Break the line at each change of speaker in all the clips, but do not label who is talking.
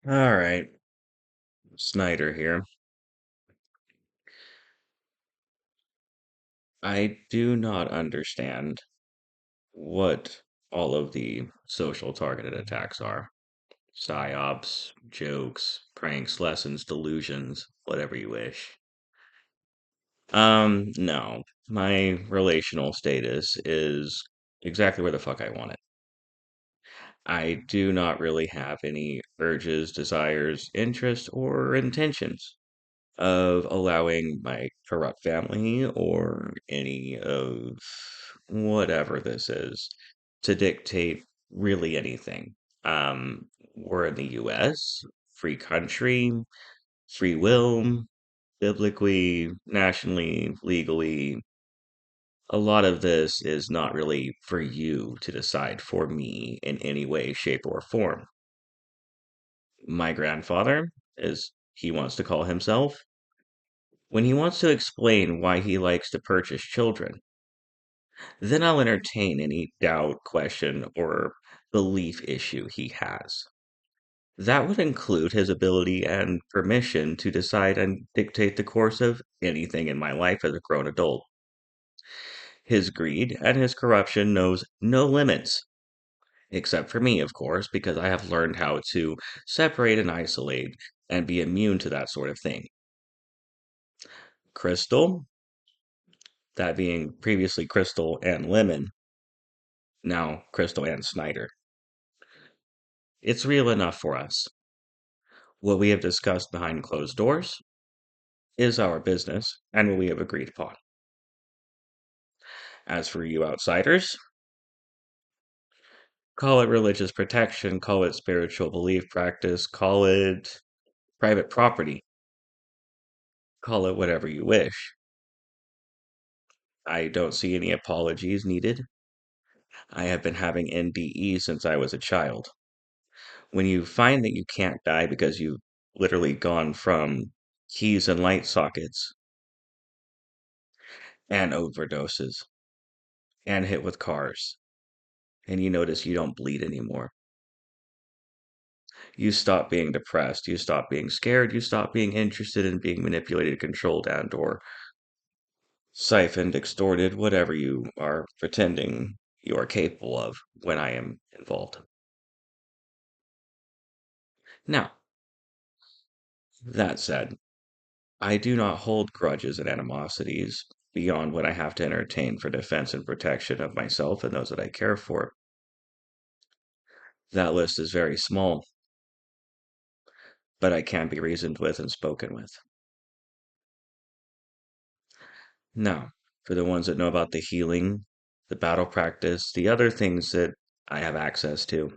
All right, Snyder here. I do not understand what all of the social targeted attacks are. Psyops, jokes, pranks, lessons, delusions, whatever you wish. No. My relational status is exactly where the fuck I want it. I do not really have any urges, desires, interests, or intentions of allowing my corrupt family or any of whatever this is to dictate really anything. We're in the US, free country, free will, biblically, nationally, legally. A lot of this is not really for you to decide for me in any way, shape, or form. My grandfather, as he wants to call himself, when he wants to explain why he likes to purchase children, then I'll entertain any doubt, question, or belief issue he has. That would include his ability and permission to decide and dictate the course of anything in my life as a grown adult. His greed and his corruption knows no limits, except for me, of course, because I have learned how to separate and isolate and be immune to that sort of thing. Crystal, that being previously Crystal and Lemon, now Crystal and Snyder. It's real enough for us. What we have discussed behind closed doors is our business and what we have agreed upon. As for you outsiders, call it religious protection, call it spiritual belief practice, call it private property, call it whatever you wish. I don't see any apologies needed. I have been having NDE since I was a child. When you find that you can't die because you've literally gone from keys and light sockets and overdoses and hit with cars, and you notice you don't bleed anymore. You stop being depressed, you stop being scared, you stop being interested in being manipulated, controlled, and or siphoned, extorted, whatever you are pretending you are capable of when I am involved. Now, that said, I do not hold grudges and animosities beyond what I have to entertain for defense and protection of myself and those that I care for. That list is very small, but I can be reasoned with and spoken with. Now, for the ones that know about the healing, the battle practice, the other things that I have access to,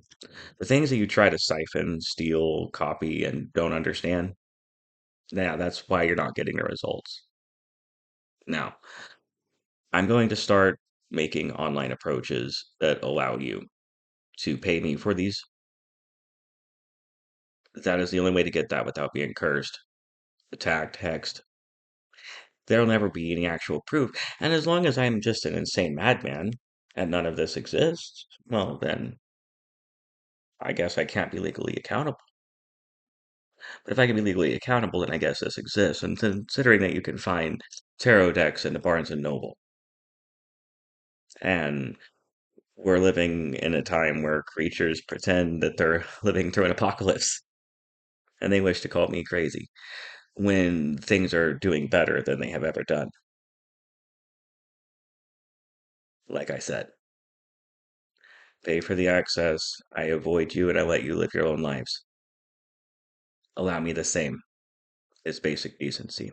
the things that you try to siphon, steal, copy, and don't understand, yeah, that's why you're not getting the results. Now, I'm going to start making online approaches that allow you to pay me for these. That is the only way to get that without being cursed, attacked, hexed. There'll never be any actual proof. And as long as I'm just an insane madman and none of this exists, well, then I guess I can't be legally accountable. But if I can be legally accountable, then I guess this exists. And considering that you can find tarot decks in the Barnes and Noble, and we're living in a time where creatures pretend that they're living through an apocalypse, and they wish to call me crazy when things are doing better than they have ever done. Like I said, pay for the access. I avoid you and I let you live your own lives. Allow me the same. It's basic decency.